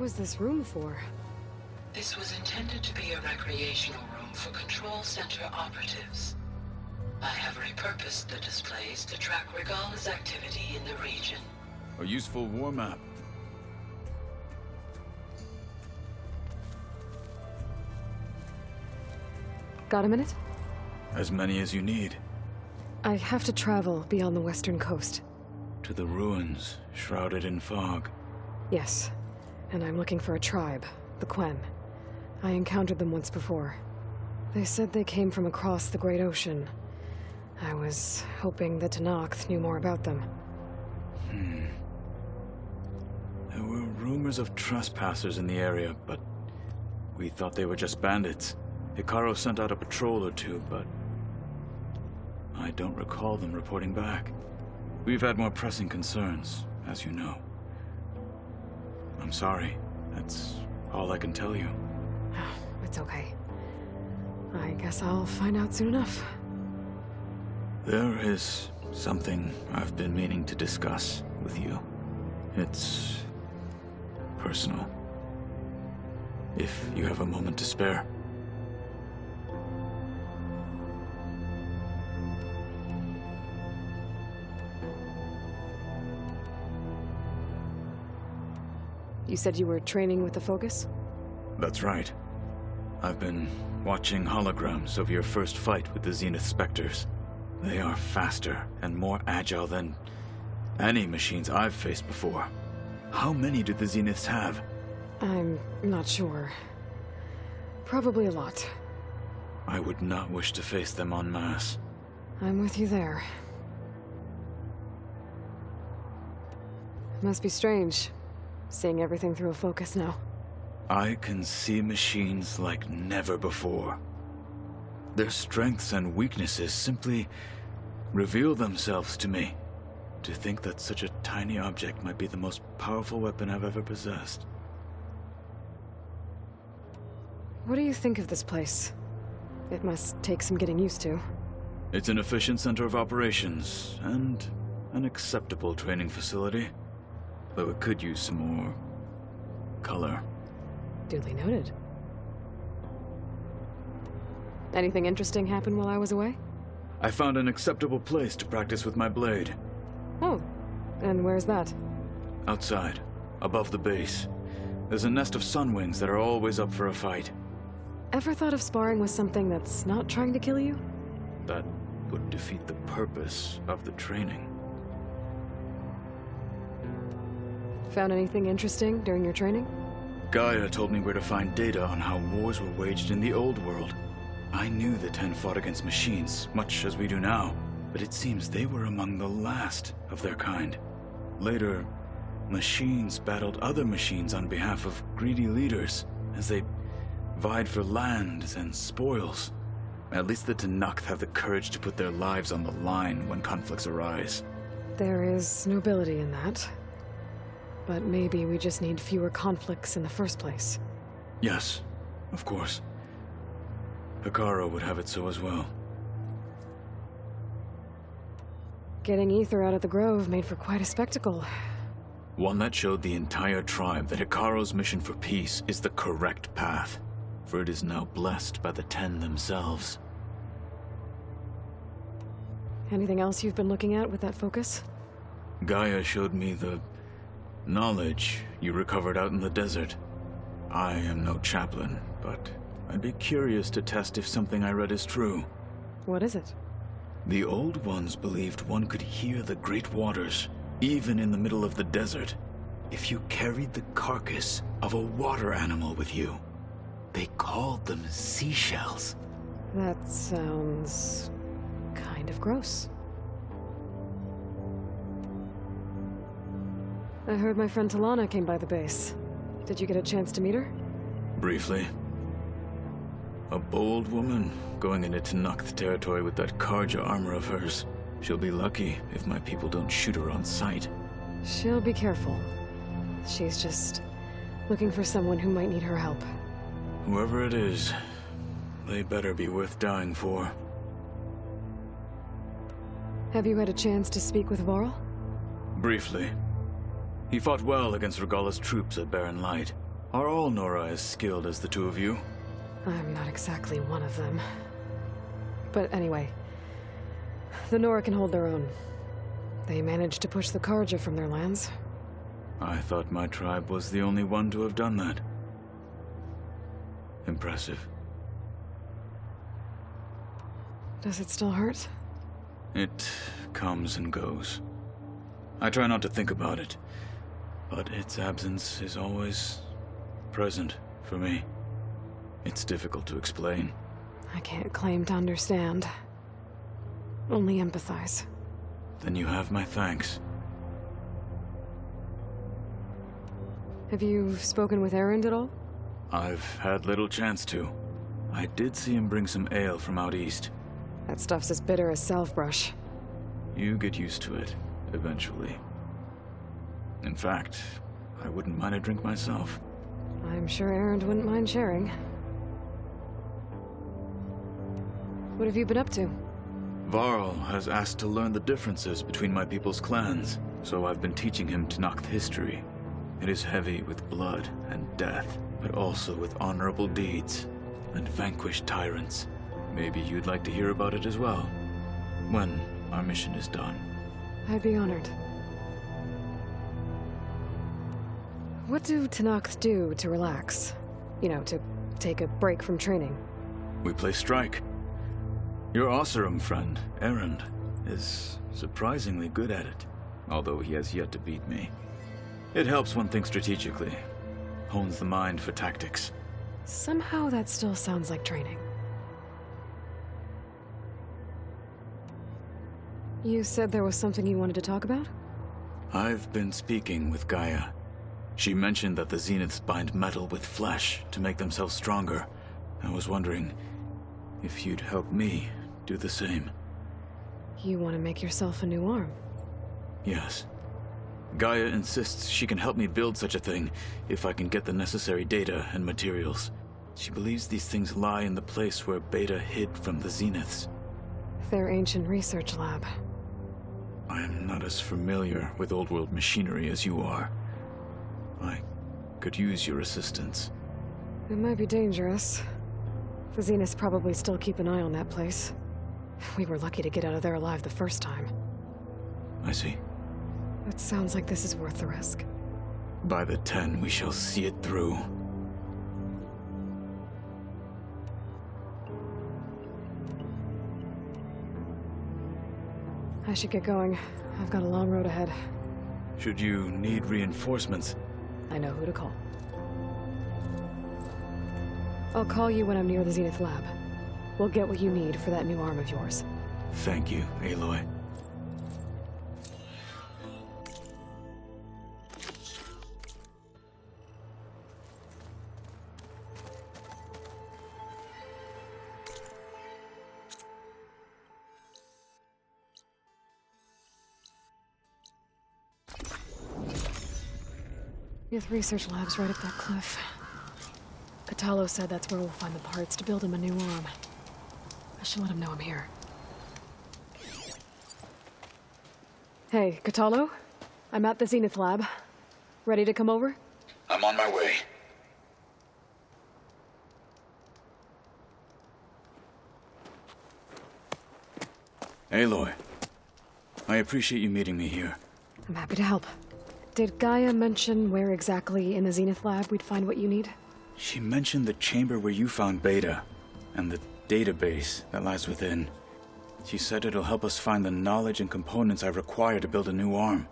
was this room for? This was intended to be a recreational room for Control Center operatives. I have repurposed the displays to track Regala's activity in the region. A useful war map. Got a minute? As many as you need. I have to travel beyond the western coast. To the ruins, shrouded in fog. Yes, and I'm looking for a tribe, the Quen. I encountered them once before. They said they came from across the Great Ocean. I was hoping the Tenakth knew more about them. There were rumors of trespassers in the area, but we thought they were just bandits. Hekarro sent out a patrol or two, but I don't recall them reporting back. We've had more pressing concerns, as you know. I'm sorry. That's all I can tell you. It's okay. I guess I'll find out soon enough. There is something I've been meaning to discuss with you. It's personal. If you have a moment to spare. You said you were training with the Focus? That's right. I've been watching holograms of your first fight with the Zenith Spectres. They are faster and more agile than any machines I've faced before. How many do the Zeniths have? I'm not sure. Probably a lot. I would not wish to face them en masse. I'm with you there. Must be strange, seeing everything through a Focus now. I can see machines like never before. Their strengths and weaknesses simply reveal themselves to me. To think that such a tiny object might be the most powerful weapon I've ever possessed. What do you think of this place? It must take some getting used to. It's an efficient center of operations, and an acceptable training facility. Though it could use some more color. Duly noted. Anything interesting happen while I was away? I found an acceptable place to practice with my blade. Oh, and where's that? Outside, above the base. There's a nest of sunwings that are always up for a fight. Ever thought of sparring with something that's not trying to kill you? That would defeat the purpose of the training. Found anything interesting during your training? Gaia told me where to find data on how wars were waged in the old world. I knew the Ten fought against machines, much as we do now, but it seems they were among the last of their kind. Later, machines battled other machines on behalf of greedy leaders, as they vied for lands and spoils. At least the Tenakth have the courage to put their lives on the line when conflicts arise. There is nobility in that. But maybe we just need fewer conflicts in the first place. Yes, of course. Hekarro would have it so as well. Getting Ether out of the Grove made for quite a spectacle. One that showed the entire tribe that Hekarro's mission for peace is the correct path, for it is now blessed by the Ten themselves. Anything else you've been looking at with that Focus? Gaia showed me the knowledge you recovered out in the desert. I am no chaplain, but I'd be curious to test if something I read is true. What is it? The Old Ones believed one could hear the great waters, even in the middle of the desert, if you carried the carcass of a water animal with you. They called them seashells. That sounds kind of gross. I heard my friend Talana came by the base. Did you get a chance to meet her? Briefly. A bold woman going into Tenakth territory with that Karja armor of hers. She'll be lucky if my people don't shoot her on sight. She'll be careful. She's just looking for someone who might need her help. Whoever it is, they better be worth dying for. Have you had a chance to speak with Varl? Briefly. He fought well against Regala's troops at Barren Light. Are all Nora as skilled as the two of you? I'm not exactly one of them. But anyway, the Nora can hold their own. They managed to push the Karja from their lands. I thought my tribe was the only one to have done that. Impressive. Does it still hurt? It comes and goes. I try not to think about it, but its absence is always present for me. It's difficult to explain. I can't claim to understand. Only empathize. Then you have my thanks. Have you spoken with Erend at all? I've had little chance to. I did see him bring some ale from out east. That stuff's as bitter as salve-brush. You get used to it, eventually. In fact, I wouldn't mind a drink myself. I'm sure Erend wouldn't mind sharing. What have you been up to? Varl has asked to learn the differences between my people's clans, so I've been teaching him Tenakth history. It is heavy with blood and death, but also with honorable deeds and vanquished tyrants. Maybe you'd like to hear about it as well, when our mission is done. I'd be honored. What do Tenakth do to relax? You know, to take a break from training? We play strike. Your Oseram friend, Erend, is surprisingly good at it, although he has yet to beat me. It helps one think strategically, hones the mind for tactics. Somehow that still sounds like training. You said there was something you wanted to talk about? I've been speaking with Gaia. She mentioned that the Zeniths bind metal with flesh to make themselves stronger. I was wondering if you'd help me do the same. You want to make yourself a new arm? Yes. Gaia insists she can help me build such a thing if I can get the necessary data and materials. She believes these things lie in the place where Beta hid from the Zeniths. Their ancient research lab. I am not as familiar with old world machinery as you are. I could use your assistance. It might be dangerous. The Zeniths probably still keep an eye on that place. We were lucky to get out of there alive the first time. I see. It sounds like this is worth the risk. By the 10, we shall see it through. I should get going. I've got a long road ahead. Should you need reinforcements? I know who to call. I'll call you when I'm near the Zenith lab. We'll get what you need for that new arm of yours. Thank you, Aloy. Youth research lab's right up that cliff. Katalo said that's where we'll find the parts to build him a new arm. I should let him know I'm here. Hey, Katalo? I'm at the Zenith lab. Ready to come over? I'm on my way. Aloy, I appreciate you meeting me here. I'm happy to help. Did Gaia mention where exactly in the Zenith lab we'd find what you need? She mentioned the chamber where you found Beta, and the database that lies within. She said it'll help us find the knowledge and components I require to build a new arm.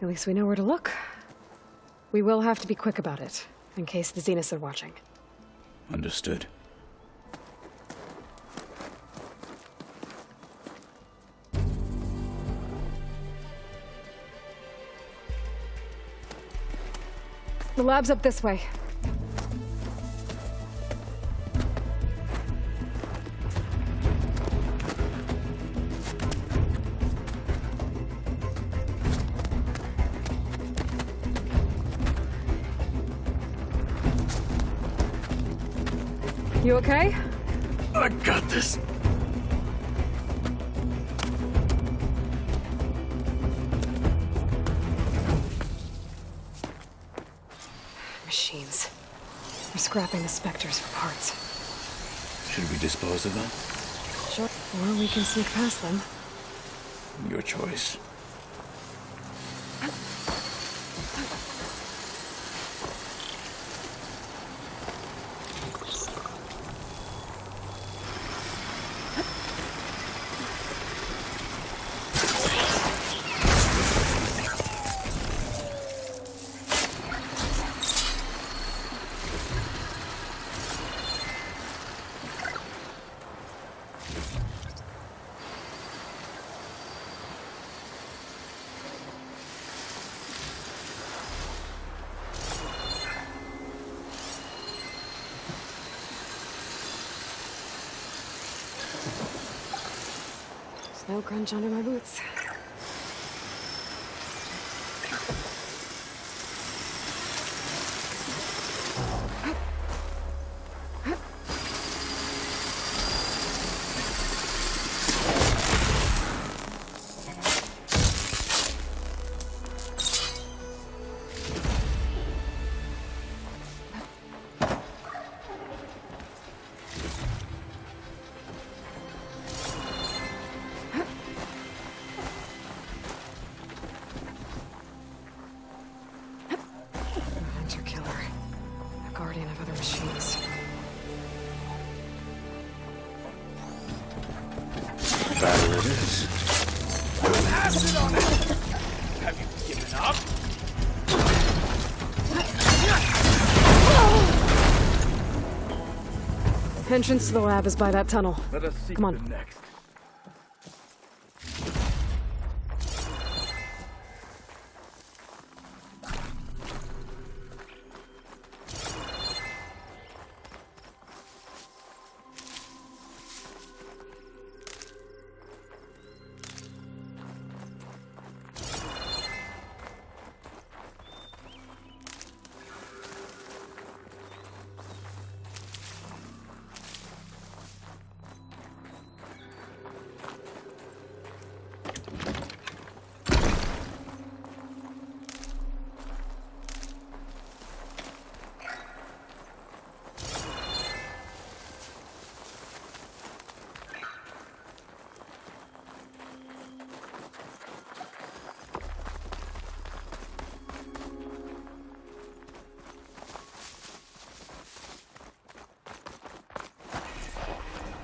At least we know where to look. We will have to be quick about it, in case the Zeniths are watching. Understood. The lab's up this way. You okay? I got this. machines. They're scrapping the specters for parts. Should we dispose of them? Sure. Or we can sneak past them. Your choice. No crunch under my boots. Guardian of other machines. Battle it is. Acid on it! Have you given up? Entrance to the lab is by that tunnel. Let us see Come on. the next.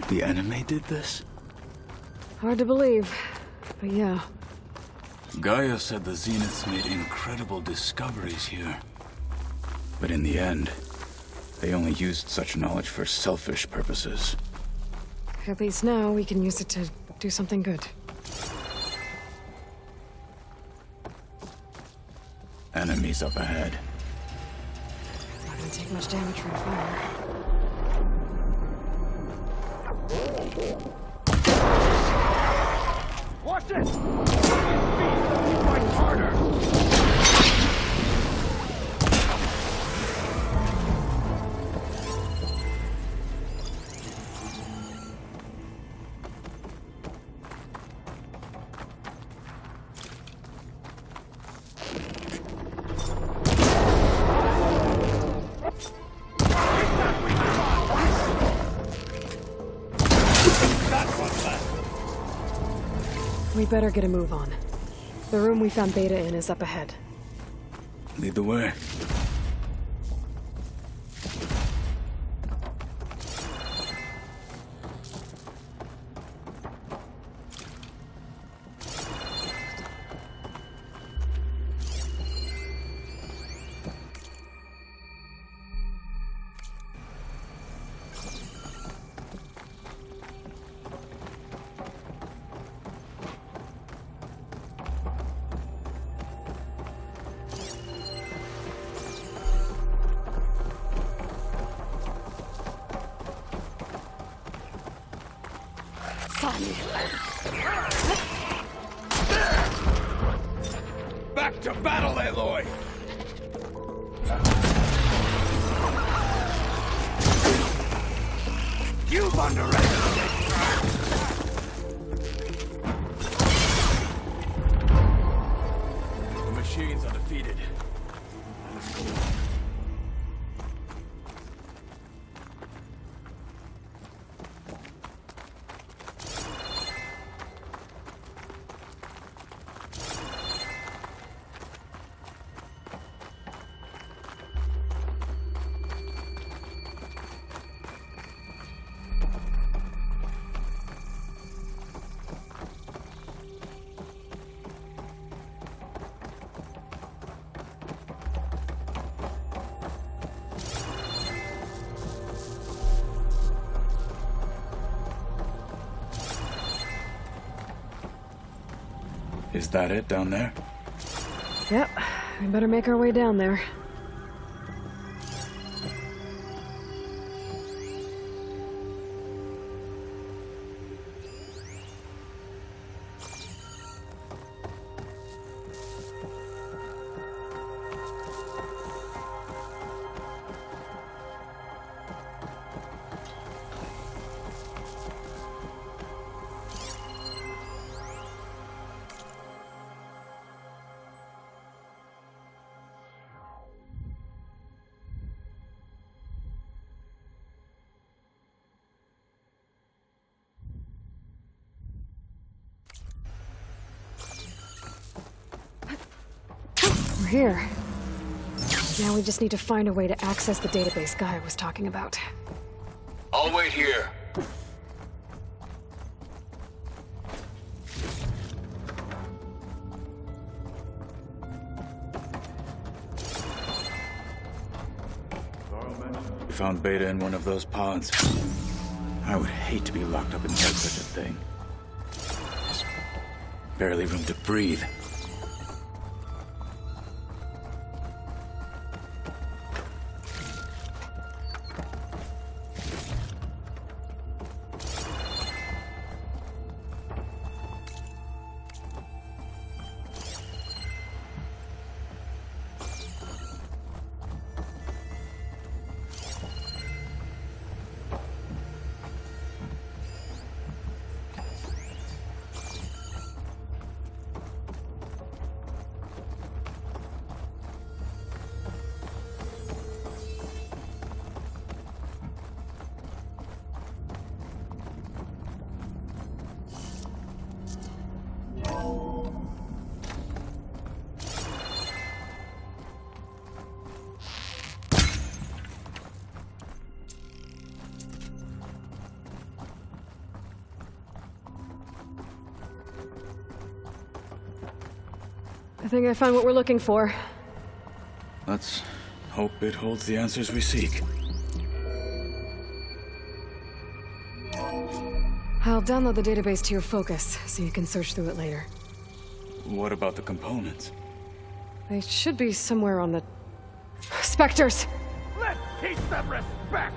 The enemy did this? Hard to believe, but yeah. Gaia said the Zeniths made incredible discoveries here. But in the end, they only used such knowledge for selfish purposes. At least now we can use it to do something good. Enemies up ahead. Not gonna take much damage from fire. Watch it! Fight harder! We better get a move on. The room we found Beta in is up ahead. Lead the way. Back to battle, Aloy! You've underestimated! The machines are defeated. Let's go on. Is that it down there? Yep, we better make our way down there. We're here. Now we just need to find a way to access the database Guy was talking about. I'll wait here. We found Beta in one of those pods. I would hate to be locked up inside such a thing. There's barely room to breathe. I think I found what we're looking for. Let's hope it holds the answers we seek. I'll download the database to your Focus, so you can search through it later. What about the components? They should be somewhere on the... Spectres! Let's teach them respect!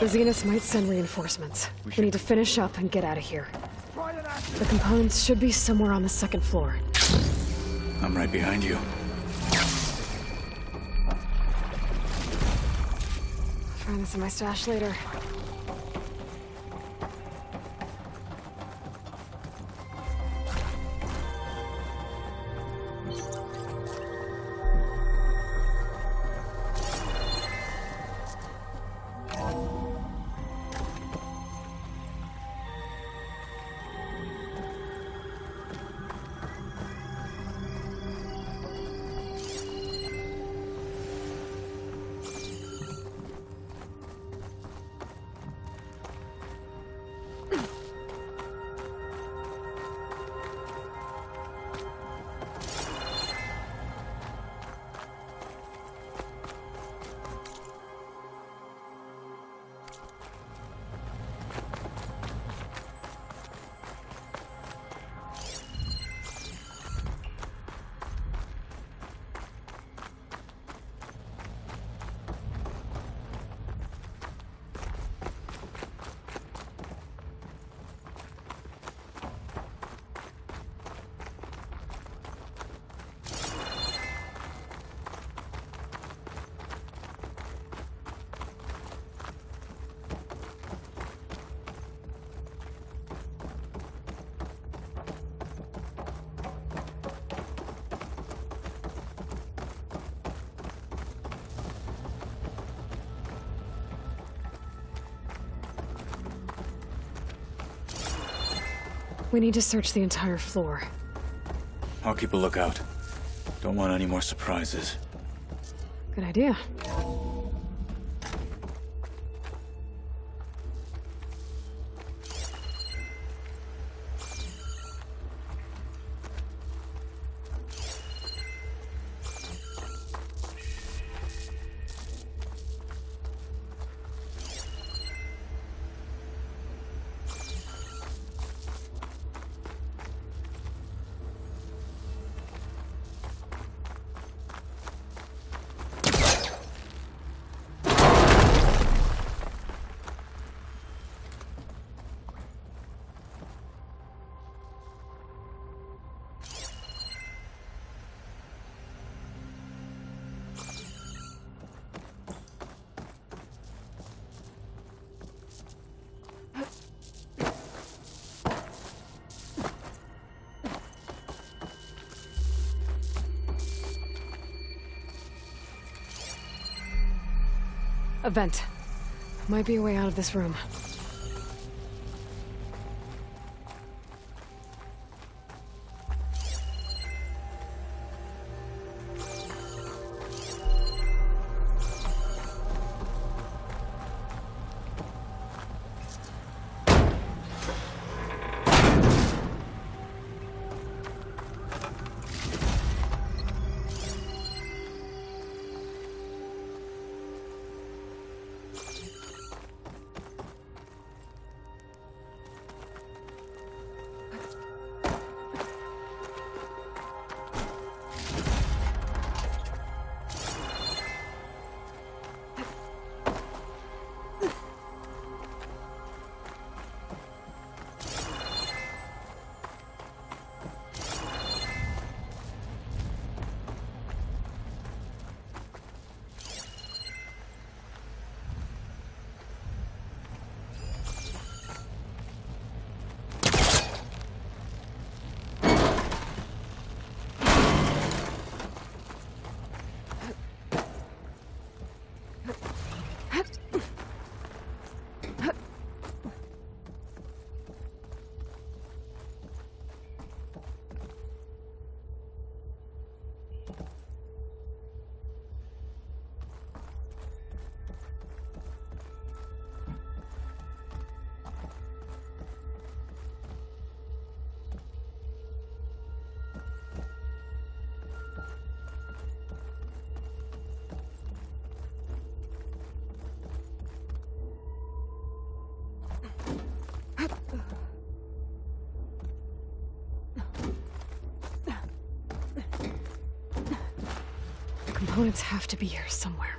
The Zeniths might send reinforcements. We need to finish up and get out of here. The components should be somewhere on the second floor. I'm right behind you. Find this in my stash later. We need to search the entire floor. I'll keep a lookout. Don't want any more surprises. Good idea. A vent. Might be a way out of this room. Components have to be here somewhere.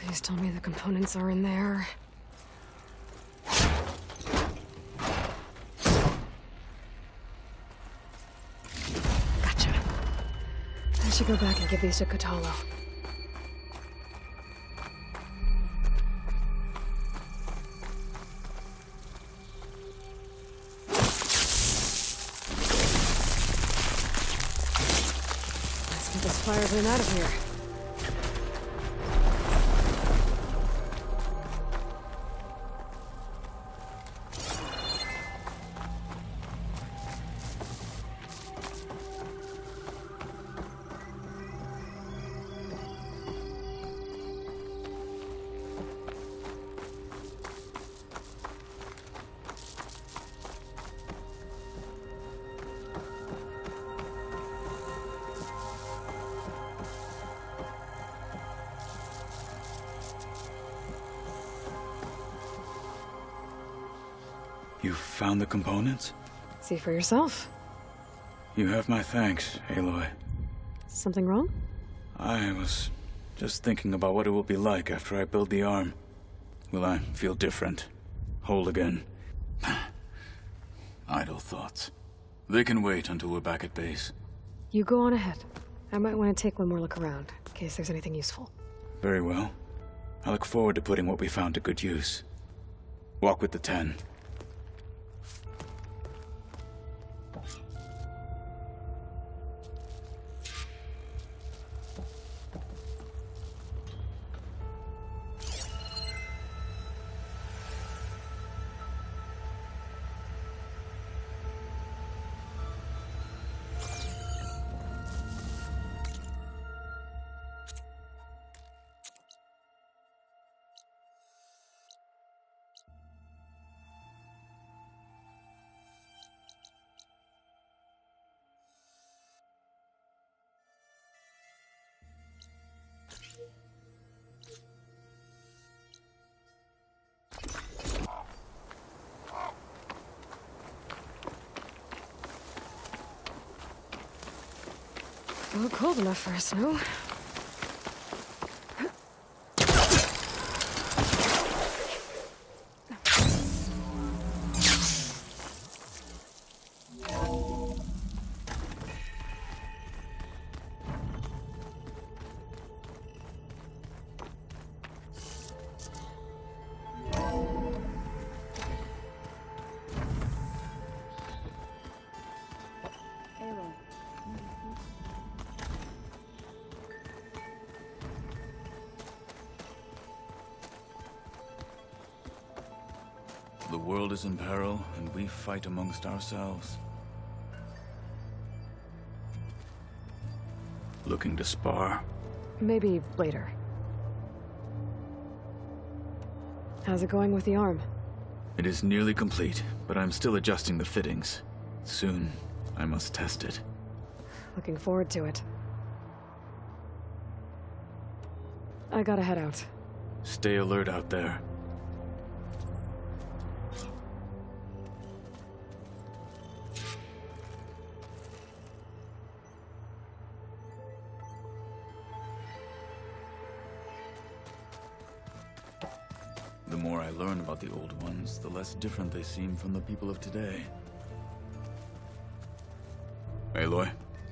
Please tell me the components are in there. Gotcha. I should go back and give these to Kotalo. Let's get this fire bin out of here. You found the components? See for yourself. You have my thanks, Aloy. Something wrong? I was just thinking about what it will be like after I build the arm. Will I feel different? Whole again? Idle thoughts. They can wait until we're back at base. You go on ahead. I might want to take one more look around, in case there's anything useful. Very well. I look forward to putting what we found to good use. Walk with the 10. Oh, cold enough for a snow. The world is in peril, and we fight amongst ourselves. Looking to spar? Maybe later. How's it going with the arm? It is nearly complete, but I'm still adjusting the fittings. Soon, I must test it. Looking forward to it. I gotta head out. Stay alert out there. The more I learn about the old ones, the less different they seem from the people of today. Aloy,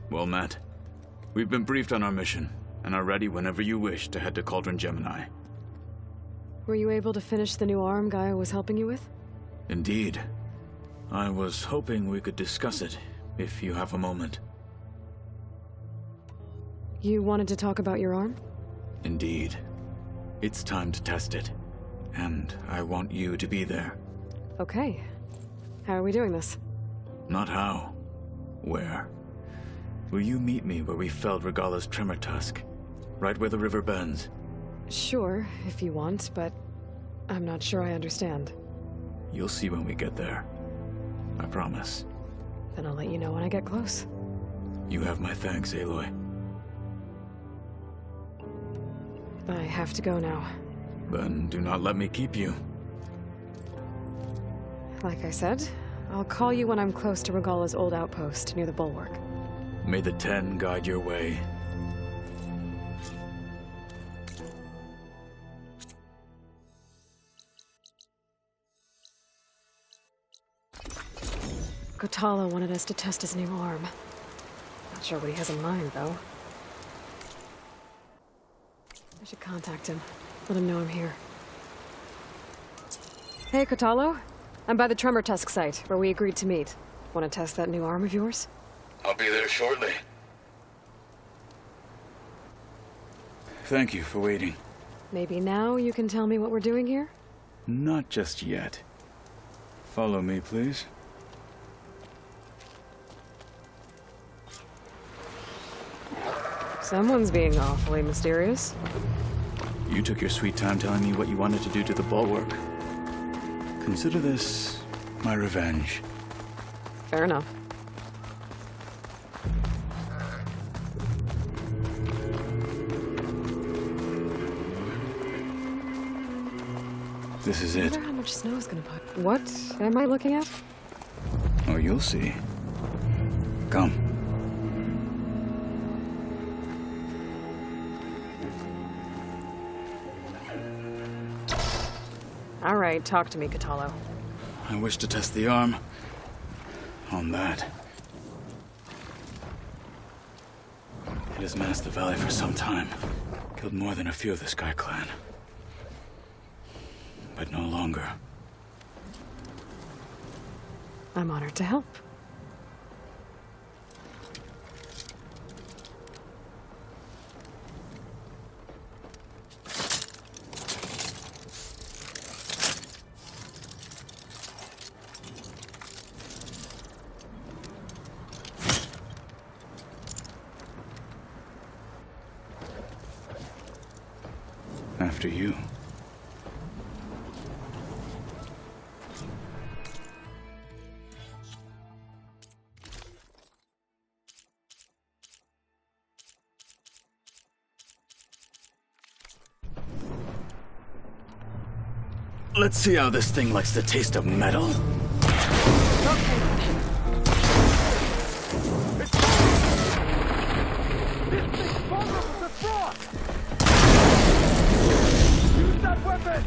well met. We've been briefed on our mission, and are ready whenever you wish to head to Cauldron Gemini. Were you able to finish the new arm Gaia was helping you with? Indeed. I was hoping we could discuss it, if you have a moment. You wanted to talk about your arm? Indeed. It's time to test it. And I want you to be there. Okay. How are we doing this? Not how. Where. Will you meet me where we felled Regalla's tremor tusk? Right where the river bends? Sure, if you want, but I'm not sure I understand. You'll see when we get there. I promise. Then I'll let you know when I get close. You have my thanks, Aloy. I have to go now. Then do not let me keep you. Like I said, I'll call you when I'm close to Regalla's old outpost near the bulwark. May the 10 guide your way. Kotala wanted us to test his new arm. Not sure what he has in mind, though. I should contact him. Let him know I'm here. Hey, Kotalo. I'm by the Tremor Tusk site, where we agreed to meet. Want to test that new arm of yours? I'll be there shortly. Thank you for waiting. Maybe now you can tell me what we're doing here? Not just yet. Follow me, please. Someone's being awfully mysterious. You took your sweet time telling me what you wanted to do to the bulwark. Consider this my revenge. Fair enough. This is I it. wonder how much snow is gonna put. What am I looking at? Oh, you'll see. Come. All right, talk to me, Kotalo. I wish to test the arm. on that. It has menaced the valley for some time. Killed more than a few of the Sky Clan. But no longer. I'm honored to help. After you. Let's see how this thing likes the taste of metal. Use that weapon!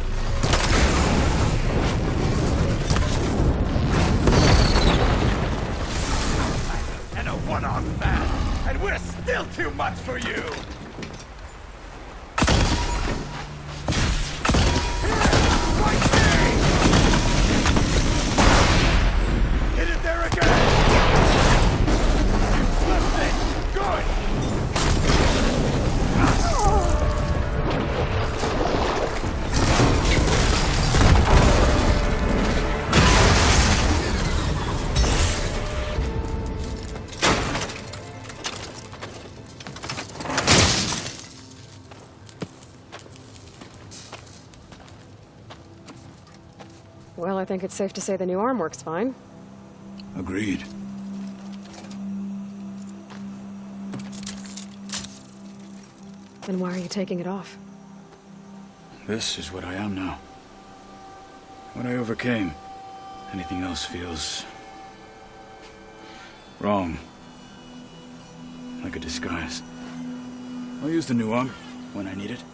And a one-armed man! And we're still too much for you! Hit it there again! Left it! Good! Well, I think it's safe to say the new arm works fine. Agreed. Then why are you taking it off? This is what I am now. What I overcame. Anything else feels... wrong. Like a disguise. I'll use the new arm when I need it,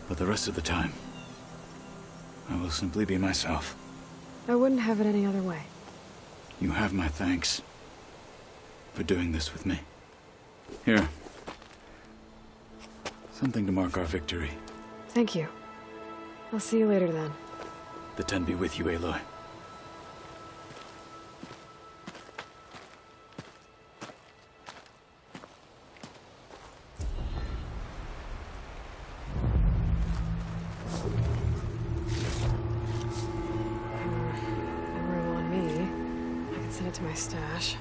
but the rest of the time, I will simply be myself. I wouldn't have it any other way. You have my thanks for doing this with me. Here. Something to mark our victory. Thank you. I'll see you later then. The Ten be with you, Aloy. No room on me. I can send it to my stash.